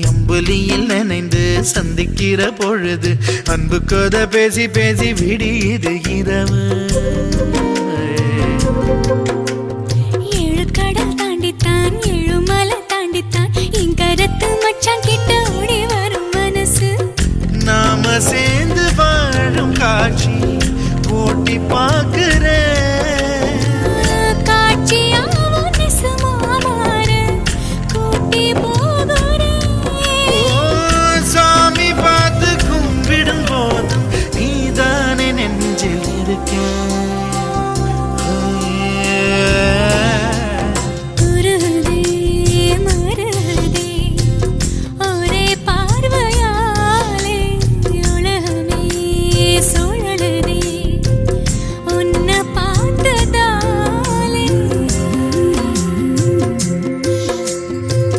அம்புலியில் நினைந்து சந்திக்கிற பொழுது அன்பு கதை பேசி பேசி விடியுது இரவு. ஏழு கடல் தாண்டித்தான் ஏழு மலை தாண்டித்தான் என் கருத்து மச்சான் கிட்ட ஓடி வரும் மனசு. நாம சேர்ந்து வாழும் காட்சி போட்டி பார்க்கிறேன். காட்சியாவும் நெசமா மாற கூட்டி